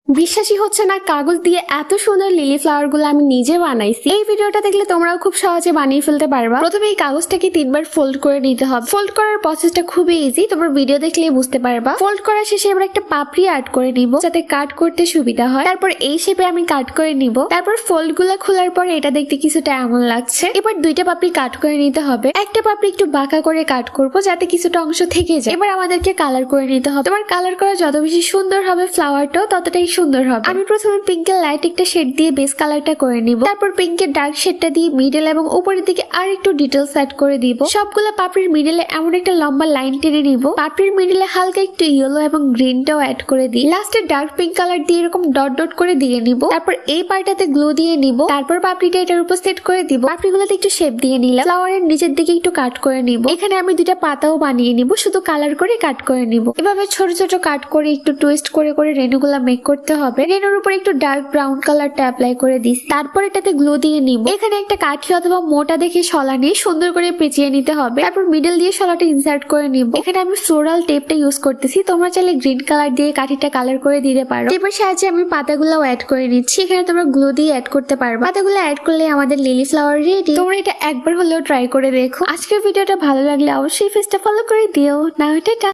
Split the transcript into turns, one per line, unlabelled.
বিশ্বাসই হচ্ছে না কাগজ দিয়ে এত সুন্দর লিলি ফ্লাওয়ার গুলো আমি নিজে বানাইছি। এই ভিডিওটা দেখলে তোমরাও খুব সহজে বানিয়ে ফেলতে পারবা। প্রথমে এই কাগজটাকে 3বার ফোল্ড করে নিতে হবে। ফোল্ড করার প্রসেসটা খুবই ইজি, তোমরা ভিডিও দেখলেই বুঝতে পারবা। ফোল্ড করার শেষে এবার একটা পাপড়ি অ্যাড করে নিব যাতে কাট করতে সুবিধা হয়। তারপর এই শেপে আমি কাট করে নিব। তারপর ফোল্ড গুলা খোলার পরে এটা দেখতে কিছুটা এমন লাগছে। এবার 2টা পাপড়ি কাট করে নিতে হবে। একটা পাপড়ি একটু বাঁকা করে কাট করব যাতে কিছুটা অংশ থেকে যায়। এবার আমাদেরকে কালার করে নিতে হবে। তোমার কালার করা যত বেশি সুন্দর হবে ফ্লাওয়ারটাও ততটাই সুন্দর হবে। আমি প্রথমে পিঙ্কের লাইট একটা শেড দিয়ে বেস কালারটা করে নিব। তারপর পিঙ্কের ডার্ক শেডটা দিয়ে মিডল এবং উপরের দিকে আর একটু ডিটেলস অ্যাড করে দিব। সবগুলা পাপড়ির মিডলে এমন একটা লম্বা লাইন টেনে নিব। পাপড়ির মিডলে হালকা একটু ইয়েলো এবং গ্রিনটাও অ্যাড করে দিই। লাস্টে ডার্ক পিঙ্ক কালার দিয়ে এরকম ডট ডট করে দিয়ে নিব। তারপর এই পার্টটাতে গ্লো দিয়ে নিব। তারপর পাপড়িটা এটার উপর সেট করে দিব। পাপড়িগুলোতে একটু শেপ দিয়ে নিলাম। ফ্লাওয়ারের নিচের দিকে একটু কাট করে নিব। এখানে আমি 2টা পাতাও বানিয়ে নিব, শুধু কালার করে কাট করে নিব। এভাবে ছোট ছোট কাট করে একটু টুইস্ট করে করে রেণুগুলা মেক করতে হবে। রেণুর উপর একটু ডার্ক ব্রাউন কালারটা অ্যাপ্লাই করে দিস। তারপর এটাতে গ্লো দিয়ে নিব। এখানে একটা কাঠি অথবা মোটা দেখে শলা নিয়ে সুন্দর করে পেঁচিয়ে নিতে হবে। তারপর মিডল দিয়ে শলাটা ইনসার্ট করে নিব। এখানে আমি ফ্লোরাল টেপটা ইউজ করতেছি, তোমরা চাইলে গ্রিন কালার দিয়ে কাঠিটা কালার করে দিতে পারো। টেপের সাহায্যে আমি পাতাগুলোও অ্যাড করে নিচ্ছি। এখানে তোমরা গ্লো দিয়ে অ্যাড করতে পারো। পাতাগুলো অ্যাড করলে আমাদের লিলি ফ্লাওয়ার রেডি। তোমরা এটা একবার হলেও ট্রাই করে দেখো। আজকের ভিডিওটা ভালো লাগলে অবশ্যই পেজটা ফলো করে দিও। না, এটা